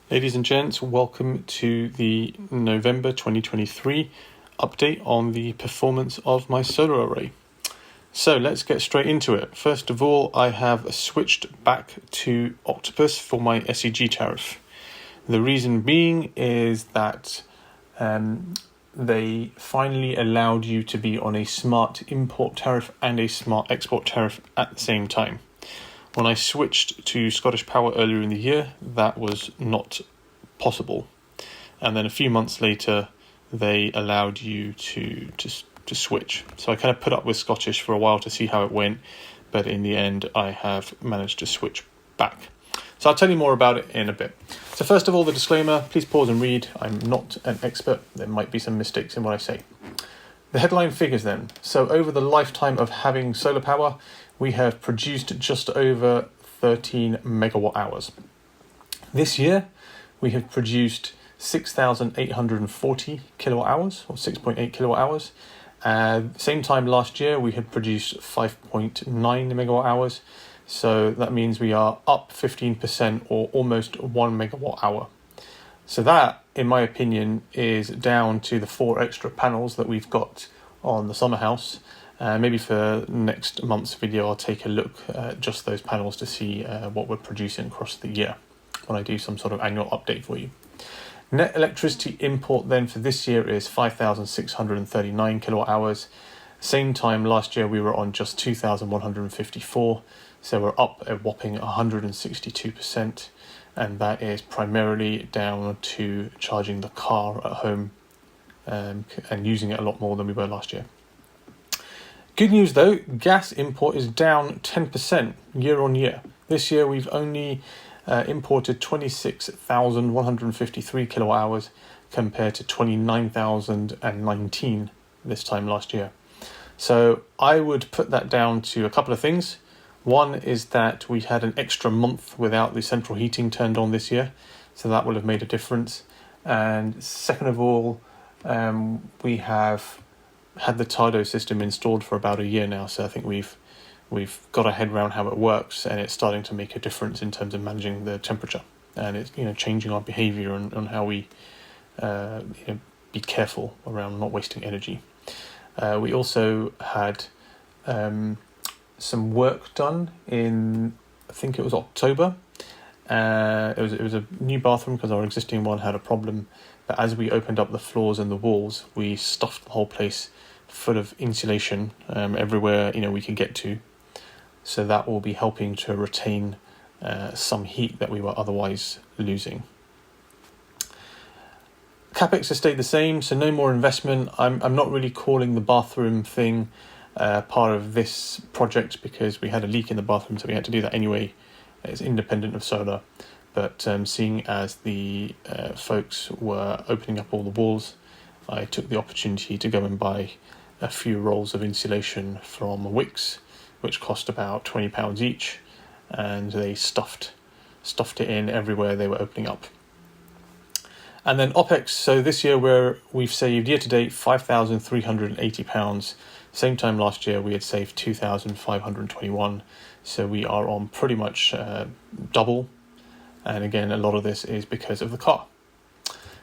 Ladies and gents, welcome to the November 2023 update on the performance of my solar array. So let's get straight into it. First of all, I have switched back to Octopus for my SEG tariff. The reason being is that they finally allowed you to be on a smart import tariff and a smart export tariff at the same time. When I switched to Scottish Power earlier in the year, that was not possible. And then a few months later, they allowed you to switch. So I kind of put up with Scottish for a while to see how it went, but in the end, I have managed to switch back. So I'll tell you more about it in a bit. So first of all, the disclaimer, please pause and read. I'm not an expert. There might be some mistakes in what I say. The headline figures then. So over the lifetime of having solar power, we have produced just over 13 megawatt hours. This year, we have produced 6,840 kilowatt hours, or 6.8 kilowatt hours. Same time last year, we had produced 5.9 megawatt hours. So that means we are up 15% or almost 1 megawatt hour. So that, in my opinion, is down to the 4 extra panels that we've got on the summer house. Maybe for next month's video, I'll take a look at just those panels to see what we're producing across the year when I do some sort of annual update for you. Net electricity import then for this year is 5,639 kilowatt hours. Same time last year, we were on just 2,154. So we're up a whopping 162%. And that is primarily down to charging the car at home and using it a lot more than we were last year. Good news though, gas import is down 10% year on year. This year we've only imported 26,153 kilowatt hours compared to 29,019 this time last year. So I would put that down to a couple of things. One is that we had an extra month without the central heating turned on this year, so that will have made a difference. And second of all, we have had the Tado system installed for about a year now, so I think we've got our head around how it works, and it's starting to make a difference in terms of managing the temperature, and it's changing our behaviour on how we be careful around not wasting energy. We also had some work done in, I think it was October. It was a new bathroom because our existing one had a problem. But as we opened up the floors and the walls, we stuffed the whole place full of insulation everywhere we could get to. So that will be helping to retain some heat that we were otherwise losing. CapEx has stayed the same, so no more investment. I'm not really calling the bathroom thing part of this project because we had a leak in the bathroom, so we had to do that anyway. It's independent of solar. But seeing as the folks were opening up all the walls, I took the opportunity to go and buy a few rolls of insulation from Wix, which cost about £20 each, and they stuffed it in everywhere they were opening up. And then OPEX, so this year we've saved year to date £5,380. Same time last year we had saved 2,521, so we are on pretty much double. And again, a lot of this is because of the car.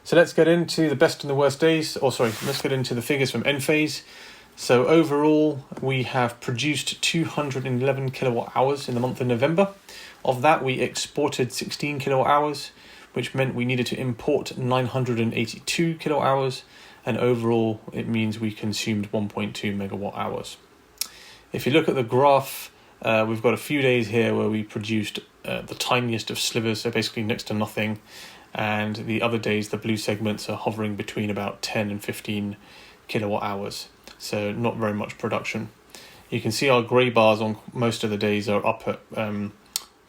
So let's get into the best and the worst days. Let's get into the figures from NPhase. So overall, we have produced 211 kilowatt hours in the month of November. Of that, we exported 16 kilowatt hours, which meant we needed to import 982 kilowatt hours. And overall, it means we consumed 1.2 megawatt hours. If you look at the graph, we've got a few days here where we produced the tiniest of slivers, so basically next to nothing. And the other days, the blue segments are hovering between about 10 and 15 kilowatt hours. So not very much production. You can see our grey bars on most of the days are up at kind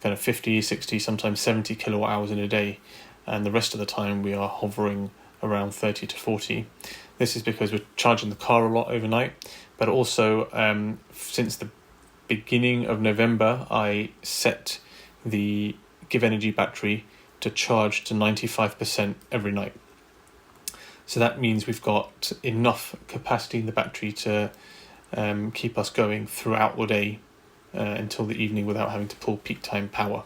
of 50, 60, sometimes 70 kilowatt hours in a day. And the rest of the time we are hovering around 30 to 40. This is because we're charging the car a lot overnight, but also since the beginning of November, I set the Give Energy battery to charge to 95% every night. So that means we've got enough capacity in the battery to keep us going throughout the day until the evening without having to pull peak time power.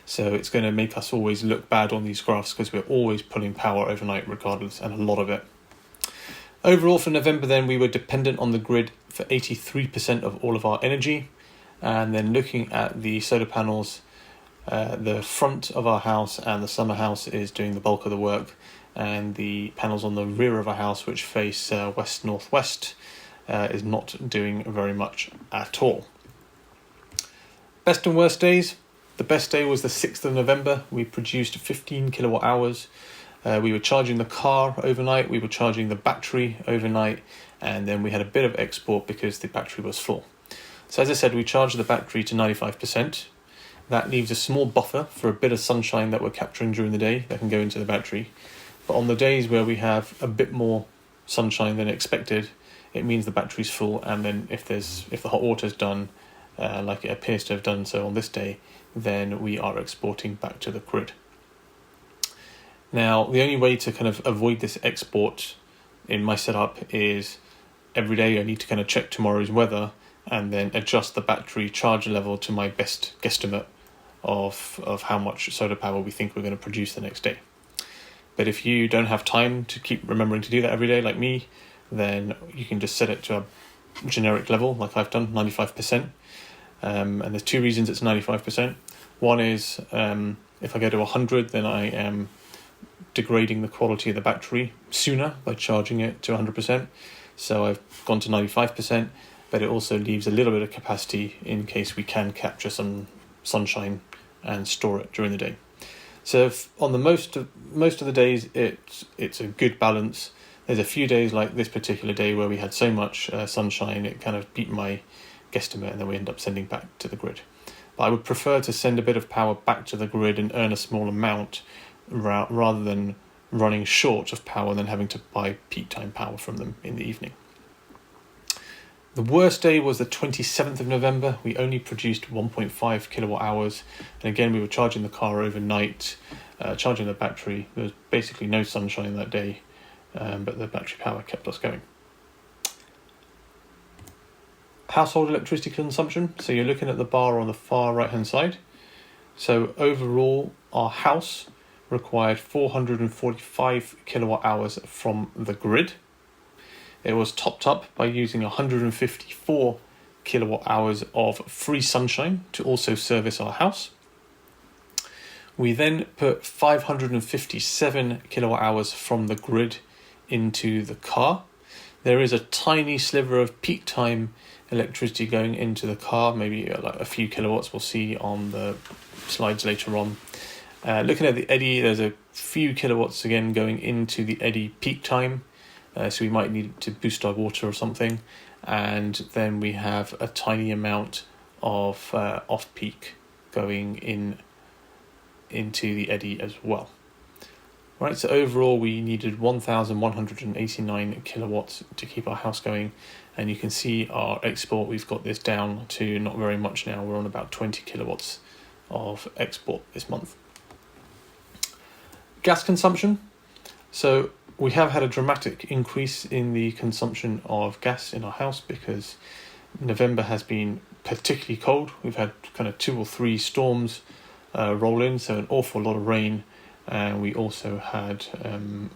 So it's going to make us always look bad on these graphs because we're always pulling power overnight regardless, and a lot of it. Overall for November then, we were dependent on the grid for 83% of all of our energy. And then looking at the solar panels, the front of our house and the summer house is doing the bulk of the work, and the panels on the rear of our house, which face west-northwest, is not doing very much at all. Best and worst days. The best day was the 6th of November. We produced 15 kilowatt hours. We were charging the car overnight, we were charging the battery overnight, and then we had a bit of export because the battery was full. So as I said, we charged the battery to 95%. That leaves a small buffer for a bit of sunshine that we're capturing during the day that can go into the battery. But on the days where we have a bit more sunshine than expected, it means the battery's full, and then if the hot water's done, like it appears to have done so on this day, then we are exporting back to the grid. Now, the only way to kind of avoid this export in my setup is every day I need to kind of check tomorrow's weather and then adjust the battery charge level to my best guesstimate of how much solar power we think we're going to produce the next day. But if you don't have time to keep remembering to do that every day like me, then you can just set it to a generic level like I've done, 95%. And there's two reasons it's 95%. One is if I go to 100, then I am degrading the quality of the battery sooner by charging it to 100%. So I've gone to 95%, but it also leaves a little bit of capacity in case we can capture some sunshine and store it during the day. So on the most of the days, it's a good balance. There's a few days like this particular day where we had so much sunshine, it kind of beat my guesstimate, and then we end up sending back to the grid. But I would prefer to send a bit of power back to the grid and earn a small amount rather than running short of power and then having to buy peak time power from them in the evening. The worst day was the 27th of November. We only produced 1.5 kilowatt hours. And again, we were charging the car overnight, charging the battery. There was basically no sunshine that day, but the battery power kept us going. Household electricity consumption. So you're looking at the bar on the far right-hand side. So overall, our house required 445 kilowatt hours from the grid. It was topped up by using 154 kilowatt hours of free sunshine to also service our house. We then put 557 kilowatt hours from the grid into the car. There is a tiny sliver of peak time electricity going into the car, maybe like a few kilowatts we'll see on the slides later on. Looking at the eddy, there's a few kilowatts again going into the eddy peak time, so we might need to boost our water or something, and then we have a tiny amount of off-peak going into the eddy as well. Right, so overall we needed 1,189 kilowatts to keep our house going, and you can see our export, we've got this down to not very much now. We're on about 20 kilowatts of export this month. Gas consumption. So we have had a dramatic increase in the consumption of gas in our house because November has been particularly cold. We've had kind of 2 or 3 storms roll in, so an awful lot of rain. And we also had some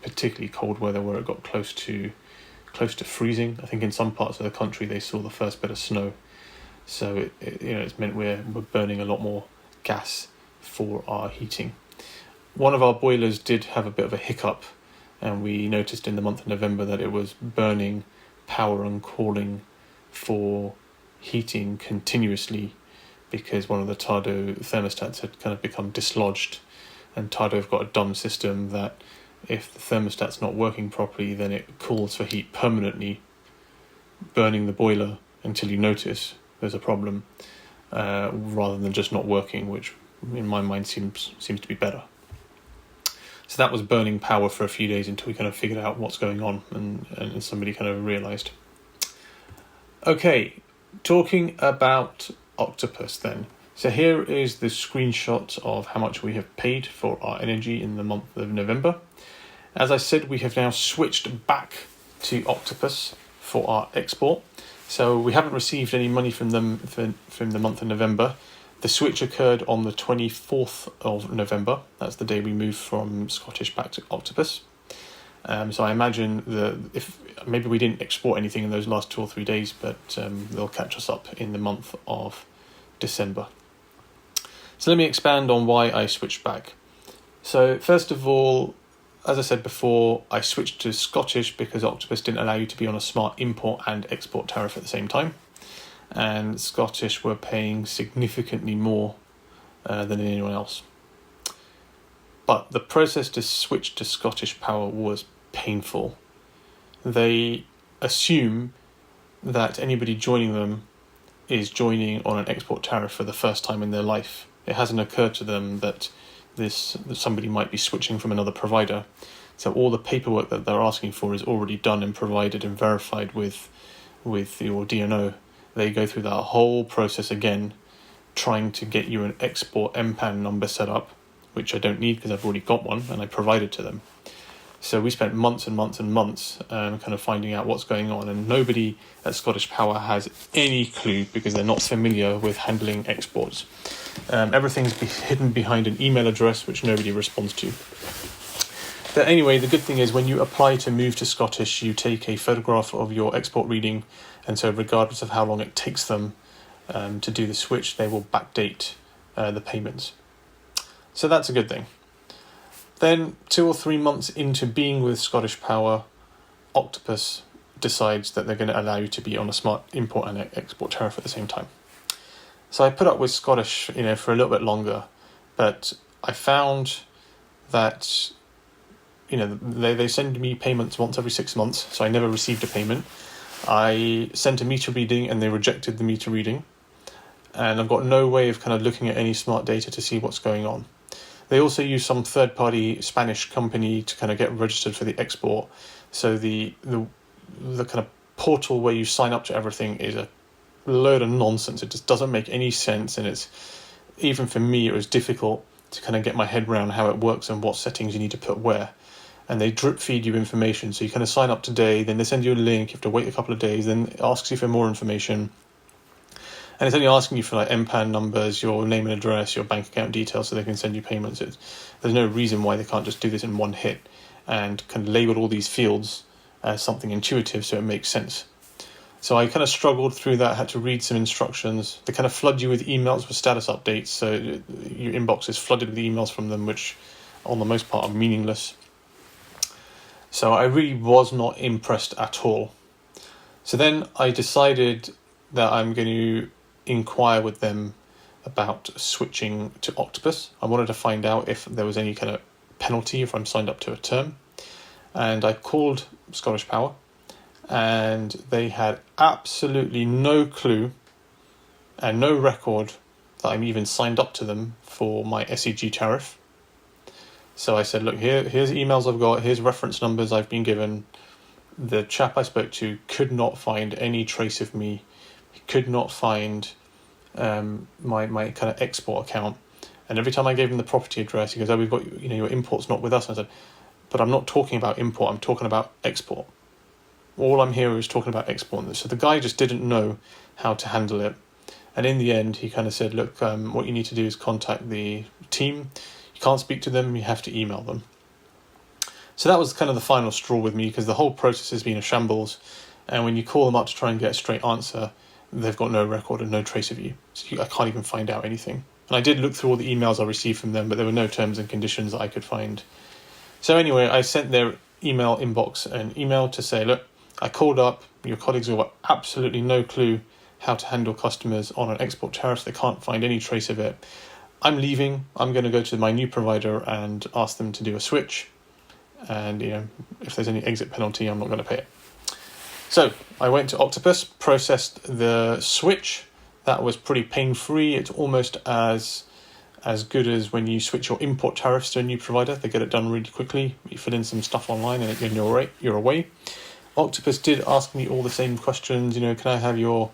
particularly cold weather where it got close to freezing. I think in some parts of the country they saw the first bit of snow. So it's meant we're burning a lot more gas for our heating. One of our boilers did have a bit of a hiccup, and we noticed in the month of November that it was burning power and calling for heating continuously because one of the Tado thermostats had kind of become dislodged. And Tado have got a dumb system that if the thermostat's not working properly, then it calls for heat permanently, burning the boiler until you notice there's a problem, rather than just not working, which in my mind seems to be better. So that was burning power for a few days until we kind of figured out what's going on and somebody kind of realised. Okay, talking about Octopus then. So here is the screenshot of how much we have paid for our energy in the month of November. As I said, we have now switched back to Octopus for our export. So we haven't received any money from them from the month of November. The switch occurred on the 24th of November. That's the day we moved from Scottish back to Octopus. So I imagine if maybe we didn't export anything in those last 2 or 3 days, but they'll catch us up in the month of December. So let me expand on why I switched back. So first of all, as I said before, I switched to Scottish because Octopus didn't allow you to be on a smart import and export tariff at the same time. And Scottish were paying significantly more than anyone else. But the process to switch to Scottish Power was painful. They assume that anybody joining them is joining on an export tariff for the first time in their life. It hasn't occurred to them that somebody might be switching from another provider. So all the paperwork that they're asking for is already done and provided and verified with your DNO. They go through that whole process again, trying to get you an export MPAN number set up, which I don't need because I've already got one and I provided to them. So we spent months and months and months kind of finding out what's going on, and nobody at Scottish Power has any clue because they're not familiar with handling exports. Everything's hidden behind an email address which nobody responds to. But anyway, the good thing is when you apply to move to Scottish, you take a photograph of your export reading, and so regardless of how long it takes them to do the switch, they will backdate the payments. So that's a good thing. Then 2 or 3 months into being with Scottish Power, Octopus decides that they're going to allow you to be on a smart import and export tariff at the same time. So I put up with Scottish, for a little bit longer, but I found that, they send me payments once every 6 months, so I never received a payment. I sent a meter reading and they rejected the meter reading, and I've got no way of kind of looking at any smart data to see what's going on. They also use some third-party Spanish company to kind of get registered for the export. So the kind of portal where you sign up to everything is a load of nonsense. It just doesn't make any sense, and it's, even for me, it was difficult to kind of get my head around how it works and what settings you need to put where. And they drip feed you information. So you kind of sign up today, then they send you a link, you have to wait a couple of days, then it asks you for more information. And it's only asking you for like MPAN numbers, your name and address, your bank account details, so they can send you payments. There's no reason why they can't just do this in one hit and kind of label all these fields as something intuitive so it makes sense. So I kind of struggled through that, had to read some instructions. They kind of flood you with emails with status updates, so your inbox is flooded with emails from them, which on the most part are meaningless. So I really was not impressed at all. So then I decided that I'm going to inquire with them about switching to Octopus. I wanted to find out if there was any kind of penalty if I'm signed up to a term. And I called Scottish Power, and they had absolutely no clue and no record that I'm even signed up to them for my SEG tariff. So I said, look, here's emails I've got, here's reference numbers I've been given. The chap I spoke to could not find any trace of me. He could not find my kind of export account. And every time I gave him the property address, he goes, oh, we've got, your import's not with us. And I said, but I'm not talking about import, I'm talking about export. All I'm here is talking about export. So the guy just didn't know how to handle it. And in the end, he kind of said, look, what you need to do is contact the team. You can't speak to them, you have to email them. So that was kind of the final straw with me, because the whole process has been a shambles. And when you call them up to try and get a straight answer, they've got no record and no trace of you. So I can't even find out anything. And I did look through all the emails I received from them, but there were no terms and conditions that I could find. So anyway, I sent their email inbox an email to say, look, I called up, your colleagues have got absolutely no clue how to handle customers on an export tariff. They can't find any trace of it. I'm leaving. I'm going to go to my new provider and ask them to do a switch. And, if there's any exit penalty, I'm not going to pay it. So I went to Octopus, processed the switch. That was pretty pain-free. It's almost as good as when you switch your import tariffs to a new provider. They get it done really quickly. You fill in some stuff online and you're away. Octopus did ask me all the same questions. Can I have your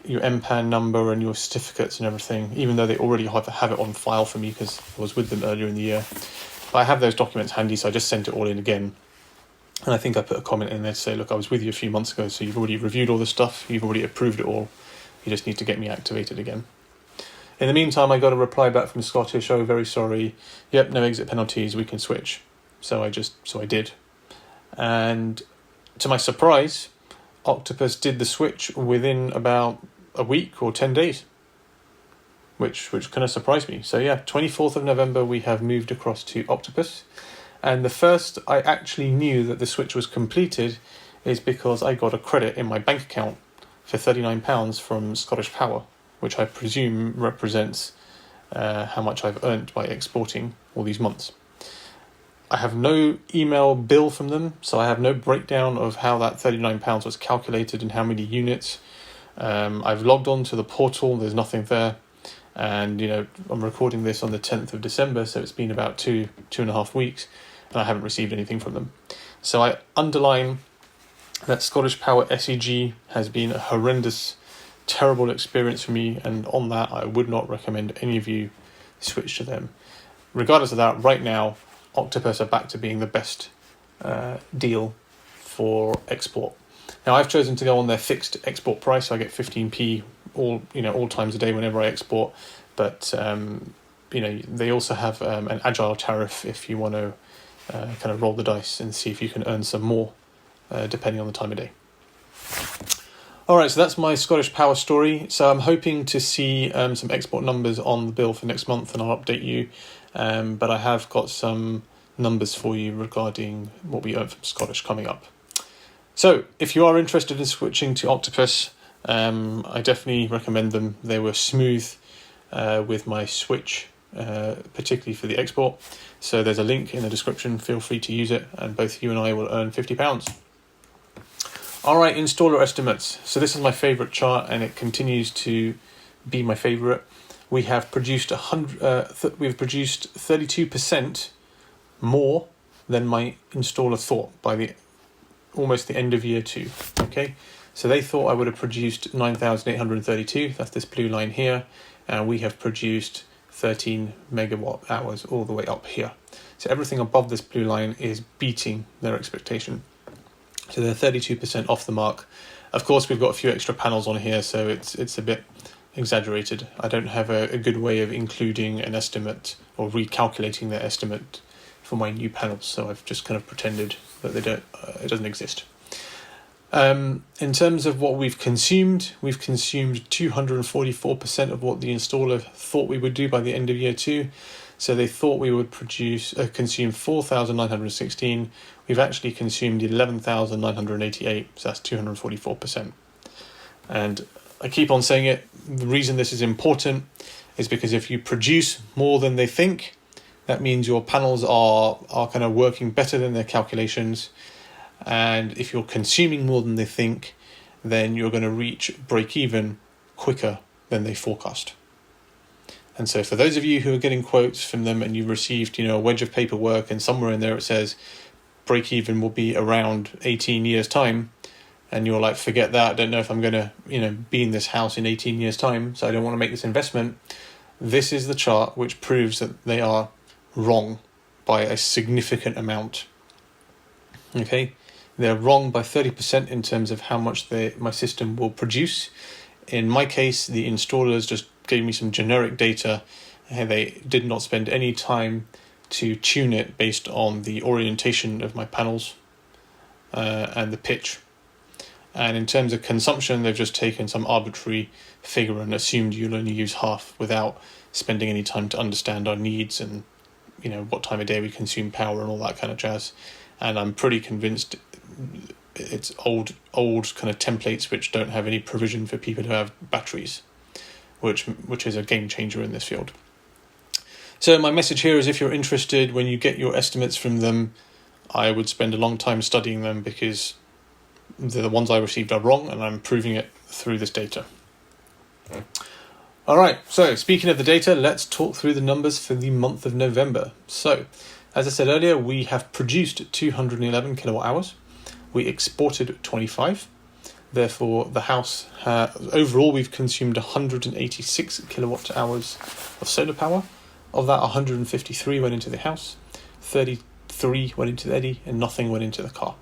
MPAN number and your certificates and everything, even though they already have it on file for me because I was with them earlier in the year. But I have those documents handy, so I just sent it all in again. And I think I put a comment in there to say, look, I was with you a few months ago, so you've already reviewed all the stuff, you've already approved it all. You just need to get me activated again. In the meantime, I got a reply back from Scottish, "Oh, very sorry. Yep, no exit penalties, we can switch." So I did. And to my surprise, Octopus did the switch within about a week or 10 days, which kind of surprised me. So yeah, 24th of November, we have moved across to Octopus. And the first I actually knew that the switch was completed is because I got a credit in my bank account for £39 from Scottish Power, which I presume represents how much I've earned by exporting all these months. I have no email bill from them, so I have no breakdown of how that £39 was calculated and how many units. I've logged on to the portal, there's nothing there. And, I'm recording this on the 10th of December, so it's been about two and a half weeks, and I haven't received anything from them. So I underline that Scottish Power SEG has been a horrendous, terrible experience for me, and on that I would not recommend any of you switch to them. Regardless of that, right now, Octopus are back to being the best deal for export. Now I've chosen to go on their fixed export price, so I get 15p all times a day whenever I export. But they also have an agile tariff if you want to kind of roll the dice and see if you can earn some more depending on the time of day. All right, so that's my Scottish Power story. So I'm hoping to see some export numbers on the bill for next month, and I'll update you. But I have got some numbers for you regarding what we earn from Scottish coming up. So if you are interested in switching to Octopus, I definitely recommend them. They were smooth with my switch, particularly for the export. So there's a link in the description. Feel free to use it, and both you and I will earn £50. All right, installer estimates. So this is my favorite chart, and it continues to be my favorite. We have produced 32% more than my installer thought by almost the end of year 2. Okay, so they thought I would have produced 9,832. That's this blue line here, and we have produced 13 megawatt hours all the way up here. So everything above this blue line is beating their expectation. So they're 32% off the mark. Of course, we've got a few extra panels on here, so it's a bit exaggerated. I don't have a good way of including an estimate or recalculating their estimate for my new panels, so I've just kind of pretended that it doesn't exist. In terms of what we've consumed 244% of what the installer thought we would do by the end of year 2. So they thought we would consume 4,916. We've actually consumed 11,988, so that's 244%. And I keep on saying it, the reason this is important is because if you produce more than they think, that means your panels are kind of working better than their calculations. And if you're consuming more than they think, then you're going to reach break even quicker than they forecast. And so for those of you who are getting quotes from them and you've received, a wedge of paperwork and somewhere in there it says break even will be around 18 years time, and you're like, forget that, I don't know if I'm going to, be in this house in 18 years time, so I don't want to make this investment. This is the chart which proves that they are wrong by a significant amount. Okay, they're wrong by 30% in terms of how much my system will produce. In my case, the installers just gave me some generic data, and they did not spend any time to tune it based on the orientation of my panels and the pitch. And in terms of consumption, they've just taken some arbitrary figure and assumed you'll only use half without spending any time to understand our needs and what time of day we consume power and all that kind of jazz. And I'm pretty convinced it's old kind of templates which don't have any provision for people who have batteries, which is a game changer in this field. So my message here is, if you're interested, when you get your estimates from them, I would spend a long time studying them, because the ones I received are wrong, and I'm proving it through this data. All right, so speaking of the data, let's talk through the numbers for the month of November. So, as I said earlier, we have produced 211 kilowatt hours. We exported 25. Therefore, the house, overall, we've consumed 186 kilowatt hours of solar power. Of that, 153 went into the house, 33 went into the eddy, and nothing went into the car.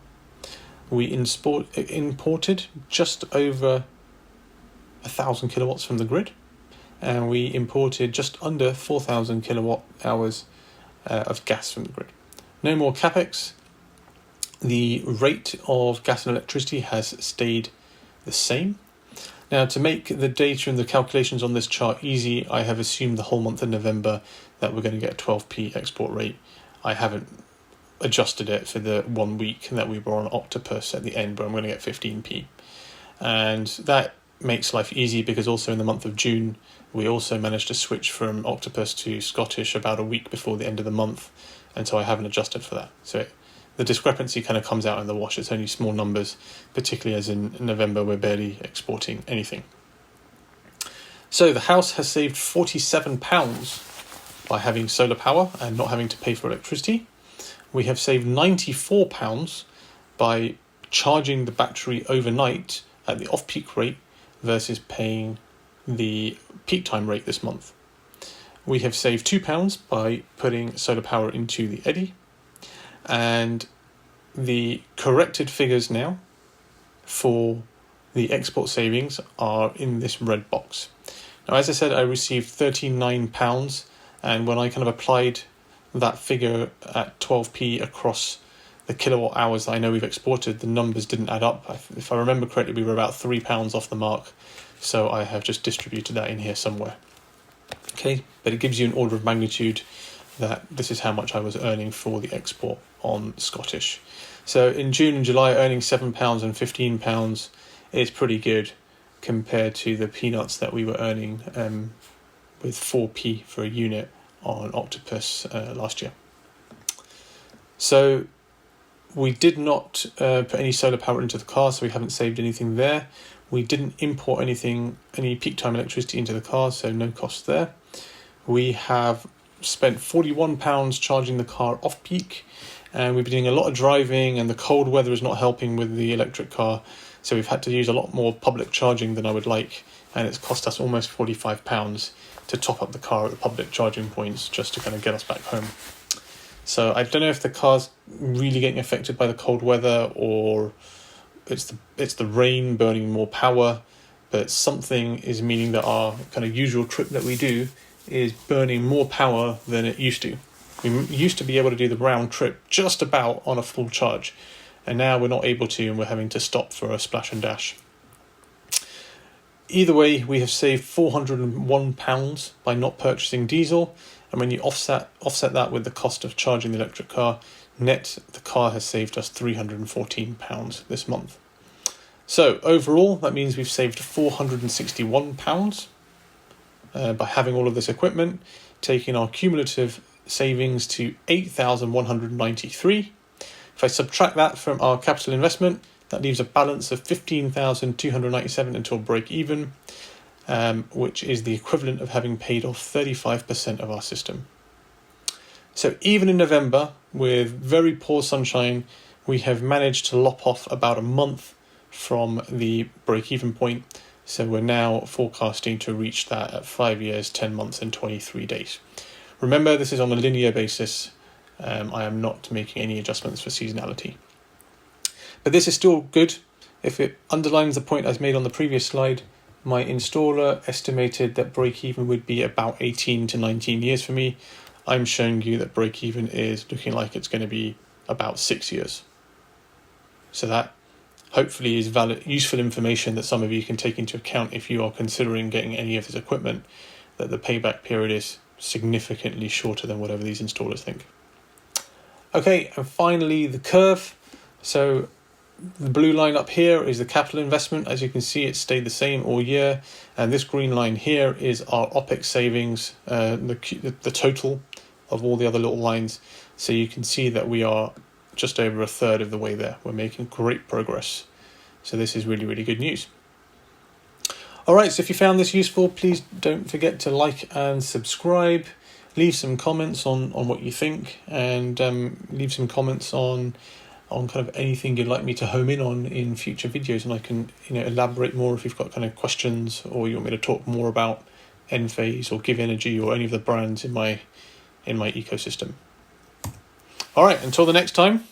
We imported just over 1,000 kilowatts from the grid, and we imported just under 4,000 kilowatt hours of gas from the grid. No more capex. The rate of gas and electricity has stayed the same. Now, to make the data and the calculations on this chart easy, I have assumed the whole month of November that we're going to get a 12p export rate. I haven't adjusted it for the 1 week that we were on Octopus at the end, but I'm going to get 15p. And that makes life easy because also in the month of June, we also managed to switch from Octopus to Scottish about a week before the end of the month, and so I haven't adjusted for that. So the discrepancy kind of comes out in the wash. It's only small numbers, particularly as in November we're barely exporting anything. So the house has saved £47 by having solar power and not having to pay for electricity. We have saved £94 by charging the battery overnight at the off-peak rate versus paying the peak time rate this month. We have saved £2 by putting solar power into the eddy, and the corrected figures now for the export savings are in this red box. Now, as I said, I received £39, and when I kind of applied that figure at 12p across the kilowatt hours that I know we've exported, the numbers didn't add up. If I remember correctly, we were about £3 off the mark, so I have just distributed that in here somewhere. Okay, but it gives you an order of magnitude that this is how much I was earning for the export on Scottish. So in June and July, earning £7 and £15 is pretty good compared to the peanuts that we were earning with 4p for a unit on Octopus last year. So we did not put any solar power into the car, so we haven't saved anything there. We didn't import any peak time electricity into the car, so no cost there. We have spent £41 charging the car off peak, and we've been doing a lot of driving, and the cold weather is not helping with the electric car, so we've had to use a lot more public charging than I would like, and it's cost us almost £45 to top up the car at the public charging points just to kind of get us back home. So I don't know if the car's really getting affected by the cold weather or it's the rain burning more power, but something is meaning that our kind of usual trip that we do is burning more power than it used to. We used to be able to do the round trip just about on a full charge, and now we're not able to, and we're having to stop for a splash and dash. Either way, we have saved £401 by not purchasing diesel, and when you offset that with the cost of charging the electric car, net the car has saved us £314 this month. So overall, that means we've saved £461 by having all of this equipment, taking our cumulative savings to £8,193. If I subtract that from our capital investment, that leaves a balance of £15,297 until break even, which is the equivalent of having paid off 35% of our system. So even in November, with very poor sunshine, we have managed to lop off about a month from the break-even point. So we're now forecasting to reach that at 5 years, 10 months and 23 days. Remember, this is on a linear basis. I am not making any adjustments for seasonality. But this is still good. If it underlines the point I made on the previous slide, my installer estimated that break-even would be about 18 to 19 years for me. I'm showing you that break-even is looking like it's going to be about 6 years. So that hopefully is valid, useful information that some of you can take into account if you are considering getting any of this equipment, that the payback period is significantly shorter than whatever these installers think. Okay, and finally the curve. So the blue line up here is the capital investment. As you can see, it's stayed the same all year. And this green line here is our OPEX savings, the total of all the other little lines. So you can see that we are just over a third of the way there. We're making great progress. So this is really, really good news. All right, so if you found this useful, please don't forget to like and subscribe. Leave some comments on what you think, and leave some comments on kind of anything you'd like me to home in on in future videos, and I can elaborate more if you've got kind of questions, or you want me to talk more about NPhase or Give Energy or any of the brands in my ecosystem. All right, until the next time,